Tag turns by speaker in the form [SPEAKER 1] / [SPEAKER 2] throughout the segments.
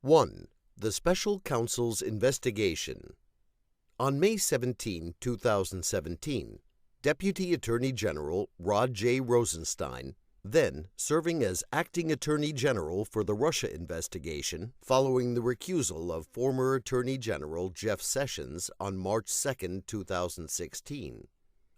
[SPEAKER 1] 1. The Special Counsel's Investigation. On May 17, 2017, Deputy Attorney General Rod J. Rosenstein, then serving as Acting Attorney General for the Russia investigation following the recusal of former Attorney General Jeff Sessions on March 2, 2016,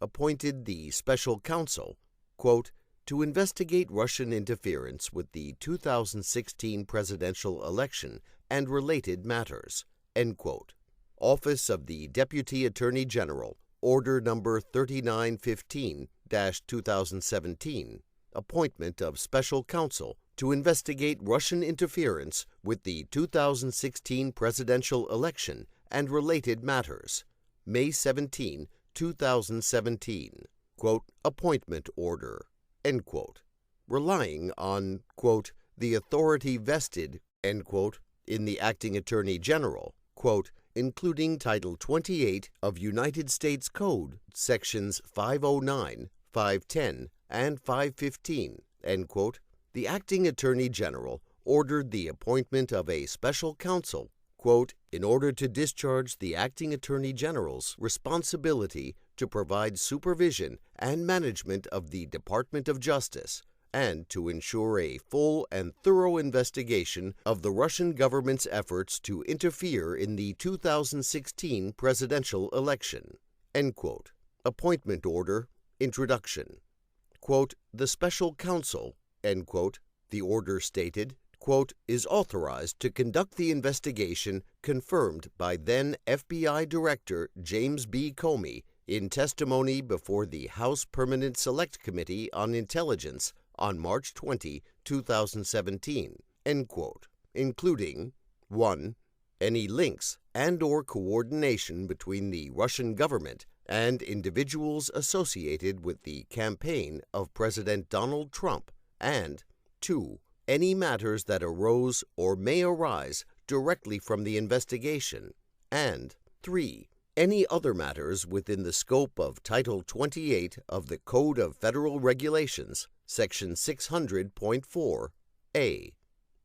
[SPEAKER 1] appointed the Special Counsel, quote, to investigate Russian interference with the 2016 presidential election and related matters, end quote. Office of the Deputy Attorney General, Order Number 3915-2017, Appointment of Special Counsel to investigate Russian interference with the 2016 presidential election and related matters, May 17, 2017, quote, Appointment Order, end quote, relying on, quote, the authority vested, end quote, in the Acting Attorney General, quote, including Title 28 of United States Code, Sections 509, 510, and 515, end quote, the Acting Attorney General ordered the appointment of a special counsel, quote, in order to discharge the Acting Attorney General's responsibility to provide supervision and management of the Department of Justice and to ensure a full and thorough investigation of the Russian government's efforts to interfere in the 2016 presidential election, end quote. Appointment Order, Introduction. Quote, the Special Counsel, end quote, the order stated, quote, is authorized to conduct the investigation confirmed by then FBI Director James B. Comey in testimony before the House Permanent Select Committee on Intelligence on March 20, 2017, end quote, including 1. Any links and/or coordination between the Russian government and individuals associated with the campaign of President Donald Trump, and 2. Any matters that arose or may arise directly from the investigation, and 3. Any other matters within the scope of Title 28 of the Code of Federal Regulations, Section 600.4a.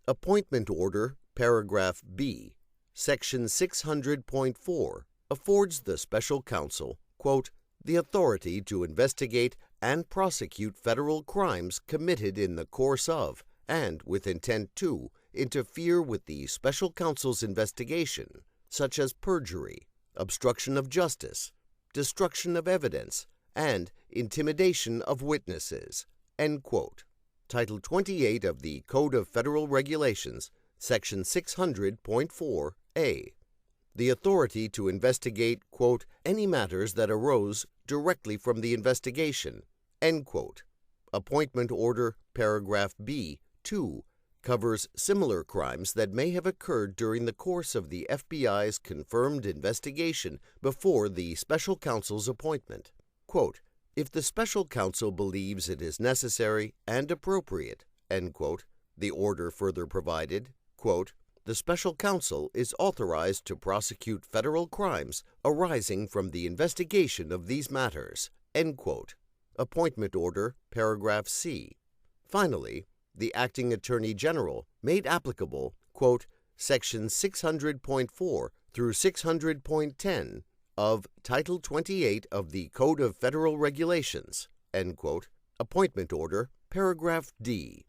[SPEAKER 1] Appointment Order, Paragraph B, Section 600.4 affords the Special Counsel, quote, the authority to investigate and prosecute federal crimes committed in the course of and with intent to interfere with the Special Counsel's investigation, such as perjury, obstruction of justice, destruction of evidence, and intimidation of witnesses, end quote. Title 28 of the Code of Federal Regulations, Section 600.4a. The authority to investigate, quote, any matters that arose directly from the investigation, end quote. Appointment Order, Paragraph B, 2, covers similar crimes that may have occurred during the course of the FBI's confirmed investigation before the Special Counsel's appointment. Quote, if the Special Counsel believes it is necessary and appropriate, end quote, the order further provided, quote, the Special Counsel is authorized to prosecute federal crimes arising from the investigation of these matters, end quote. Appointment Order, Paragraph C. Finally, the Acting Attorney General made applicable, quote, Section 600.4 through 600.10 of Title 28 of the Code of Federal Regulations, end quote, Appointment Order, Paragraph D.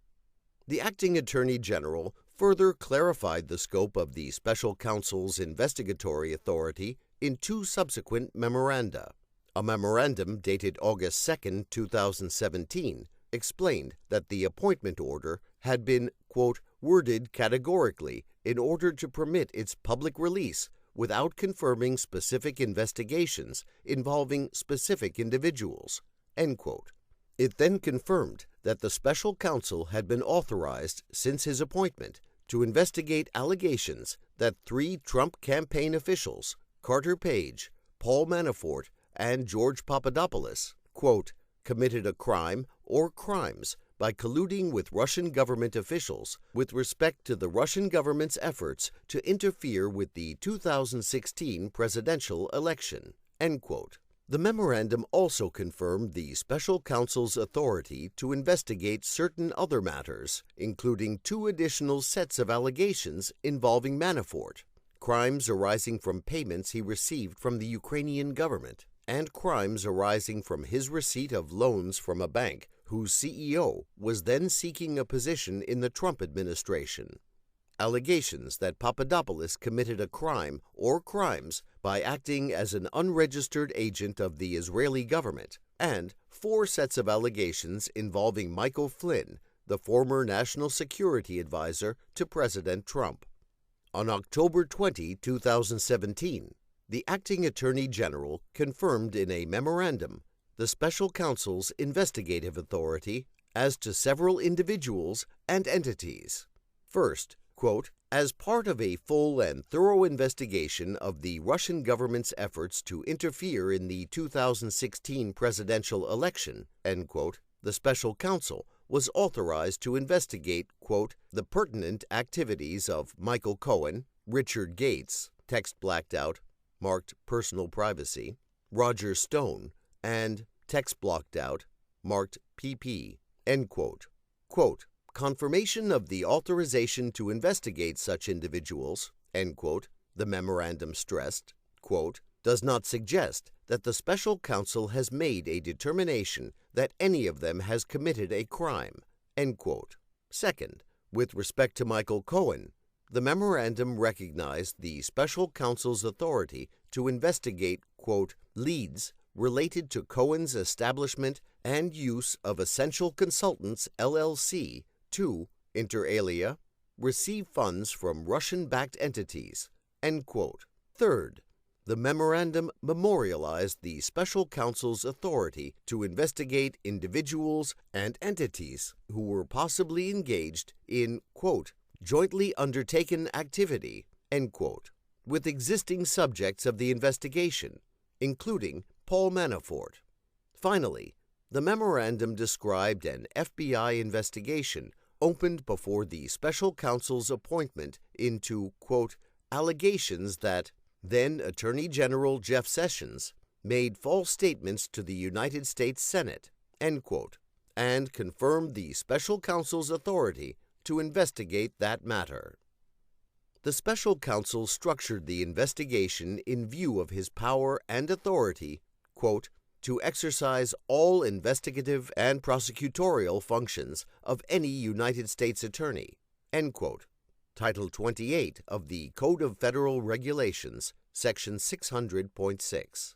[SPEAKER 1] The Acting Attorney General further clarified the scope of the Special Counsel's investigatory authority in 2 subsequent memoranda. A memorandum dated August 2, 2017, explained that the appointment order had been, quote, worded categorically in order to permit its public release without confirming specific investigations involving specific individuals, end quote. It then confirmed that the Special Counsel had been authorized since his appointment to investigate allegations that 3 Trump campaign officials, Carter Page, Paul Manafort, and George Papadopoulos, quote, committed a crime or crimes by colluding with Russian government officials with respect to the Russian government's efforts to interfere with the 2016 presidential election, end quote. The memorandum also confirmed the special counsel's authority to investigate certain other matters, including 2 additional sets of allegations involving Manafort, crimes arising from payments he received from the Ukrainian government, and crimes arising from his receipt of loans from a bank whose CEO was then seeking a position in the Trump administration. Allegations that Papadopoulos committed a crime or crimes by acting as an unregistered agent of the Israeli government, and 4 sets of allegations involving Michael Flynn, the former National Security Advisor to President Trump. On October 20, 2017, the Acting Attorney General confirmed in a memorandum the special counsel's investigative authority as to several individuals and entities. First, quote, as part of a full and thorough investigation of the Russian government's efforts to interfere in the 2016 presidential election, end quote, the special counsel was authorized to investigate, quote, the pertinent activities of Michael Cohen, Richard Gates, text blacked out, marked personal privacy, Roger Stone, and text blocked out, marked PP, end quote. Quote, confirmation of the authorization to investigate such individuals, end quote, the memorandum stressed, quote, does not suggest that the special counsel has made a determination that any of them has committed a crime, end quote. Second, with respect to Michael Cohen, the memorandum recognized the special counsel's authority to investigate, quote, leads related to Cohen's establishment and use of Essential Consultants, LLC, to, inter alia, receive funds from Russian-backed entities, end quote. Third, the memorandum memorialized the special counsel's authority to investigate individuals and entities who were possibly engaged in, quote, jointly undertaken activity, end quote, with existing subjects of the investigation, including Paul Manafort. Finally, the memorandum described an FBI investigation opened before the special counsel's appointment into, quote, allegations that then Attorney General Jeff Sessions made false statements to the United States Senate, end quote, and confirmed the special counsel's authority to investigate that matter. The special counsel structured the investigation in view of his power and authority, quote, to exercise all investigative and prosecutorial functions of any United States attorney, end quote. Title 28 of the Code of Federal Regulations, Section 600.6.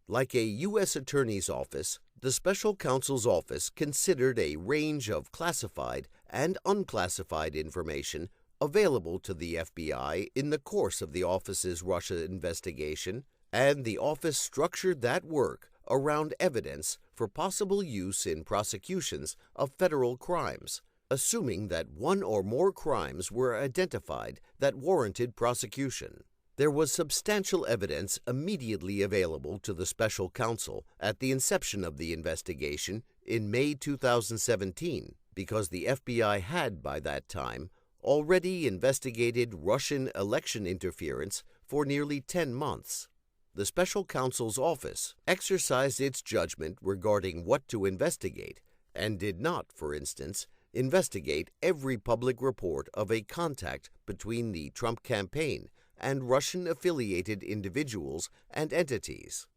[SPEAKER 1] Like a U.S. Attorney's Office, the Special Counsel's Office considered a range of classified and unclassified information available to the FBI in the course of the office's Russia investigation, and the office structured that work around evidence for possible use in prosecutions of federal crimes, assuming that one or more crimes were identified that warranted prosecution. There was substantial evidence immediately available to the special counsel at the inception of the investigation in May 2017 because the FBI had, by that time, already investigated Russian election interference for nearly 10 months. The special counsel's office exercised its judgment regarding what to investigate and did not, for instance, investigate every public report of a contact between the Trump campaign and Russian-affiliated individuals and entities.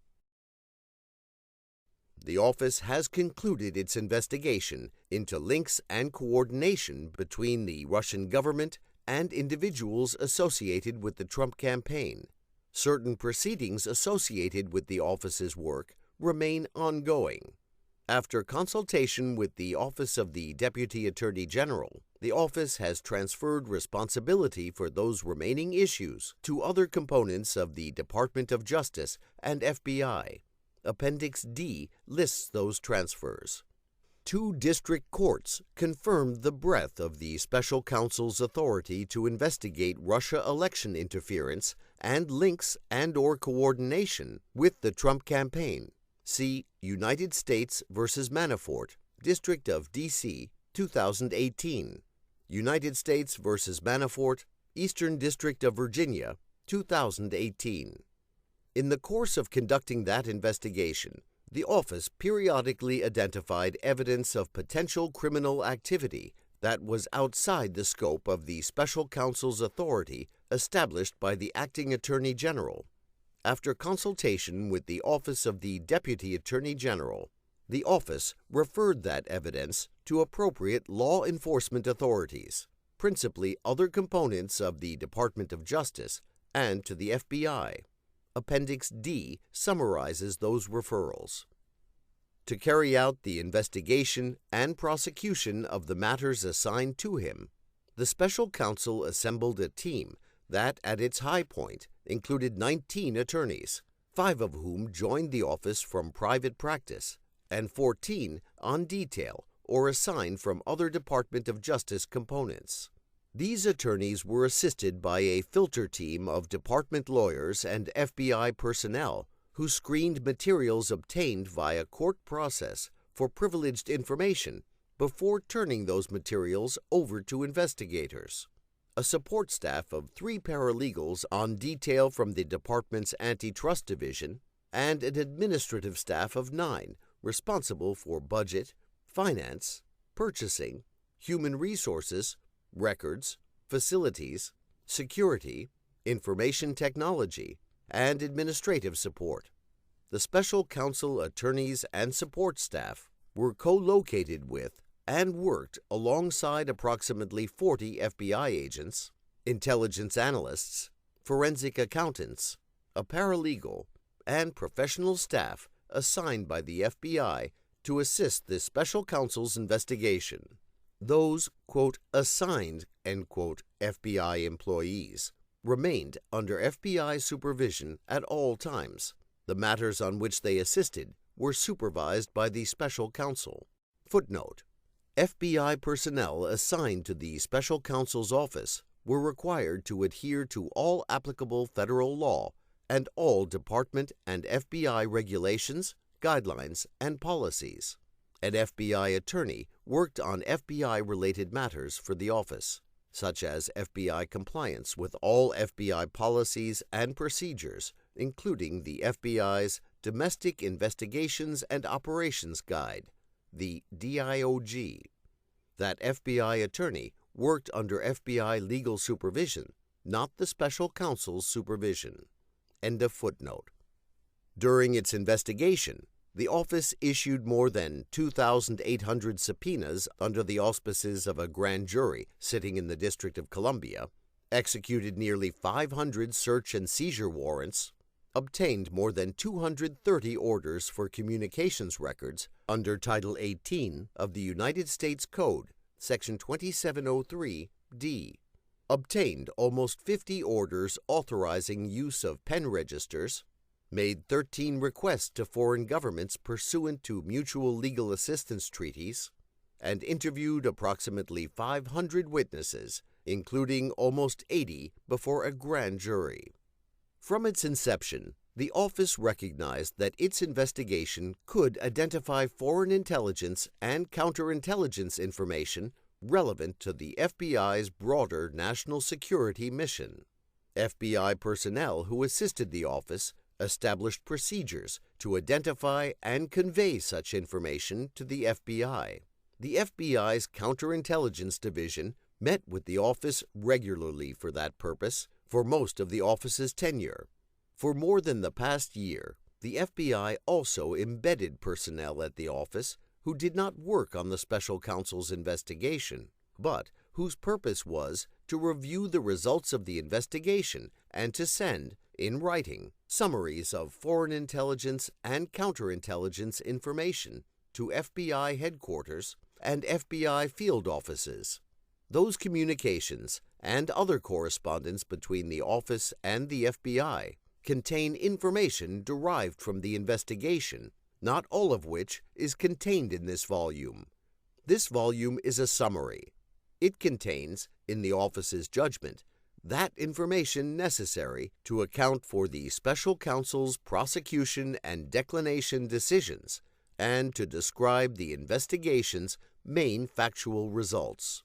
[SPEAKER 1] The office has concluded its investigation into links and coordination between the Russian government and individuals associated with the Trump campaign. Certain proceedings associated with the office's work remain ongoing. After consultation with the Office of the Deputy Attorney General, the office has transferred responsibility for those remaining issues to other components of the Department of Justice and FBI. Appendix D lists those transfers. 2 district courts confirmed the breadth of the special counsel's authority to investigate Russia election interference and links and/or coordination with the Trump campaign. See United States v. Manafort, District of D.C., 2018. United States v. Manafort, Eastern District of Virginia, 2018. In the course of conducting that investigation, the office periodically identified evidence of potential criminal activity that was outside the scope of the special counsel's authority established by the acting Attorney General. After consultation with the Office of the Deputy Attorney General, the office referred that evidence to appropriate law enforcement authorities, principally other components of the Department of Justice, and to the FBI. Appendix D summarizes those referrals. To carry out the investigation and prosecution of the matters assigned to him, the special counsel assembled a team that, at its high point, included 19 attorneys, 5 of whom joined the office from private practice, and 14 on detail or assigned from other Department of Justice components. These attorneys were assisted by a filter team of department lawyers and FBI personnel who screened materials obtained via court process for privileged information before turning those materials over to investigators. A support staff of 3 paralegals on detail from the department's antitrust division, and an administrative staff of 9 responsible for budget, finance, purchasing, human resources, records, facilities, security, information technology, and administrative support. The special counsel attorneys and support staff were co-located with and worked alongside approximately 40 FBI agents, intelligence analysts, forensic accountants, a paralegal, and professional staff assigned by the FBI to assist the special counsel's investigation. Those, quote, assigned, end quote, FBI employees remained under FBI supervision at all times. The matters on which they assisted were supervised by the special counsel. Footnote: FBI personnel assigned to the special counsel's office were required to adhere to all applicable federal law and all department and FBI regulations, guidelines, and policies. An FBI attorney worked on FBI-related matters for the office, such as FBI compliance with all FBI policies and procedures, including the FBI's Domestic Investigations and Operations Guide, the DIOG. That FBI attorney worked under FBI legal supervision, not the special counsel's supervision. End of footnote. During its investigation, the office issued more than 2,800 subpoenas under the auspices of a grand jury sitting in the District of Columbia, executed nearly 500 search and seizure warrants, obtained more than 230 orders for communications records under Title 18 of the United States Code, Section 2703D, obtained almost 50 orders authorizing use of pen registers, made 13 requests to foreign governments pursuant to mutual legal assistance treaties, and interviewed approximately 500 witnesses, including almost 80 before a grand jury. From its inception, the office recognized that its investigation could identify foreign intelligence and counterintelligence information relevant to the FBI's broader national security mission. FBI personnel who assisted the office established procedures to identify and convey such information to the FBI. The FBI's Counterintelligence Division met with the office regularly for that purpose for most of the office's tenure. For more than the past year, the FBI also embedded personnel at the office who did not work on the special counsel's investigation, but whose purpose was to review the results of the investigation and to send, in writing, summaries of foreign intelligence and counterintelligence information to FBI headquarters and FBI field offices. Those communications and other correspondence between the office and the FBI contain information derived from the investigation, not all of which is contained in this volume. This volume is a summary. It contains, in the office's judgment, that information necessary to account for the special counsel's prosecution and declination decisions and to describe the investigation's main factual results.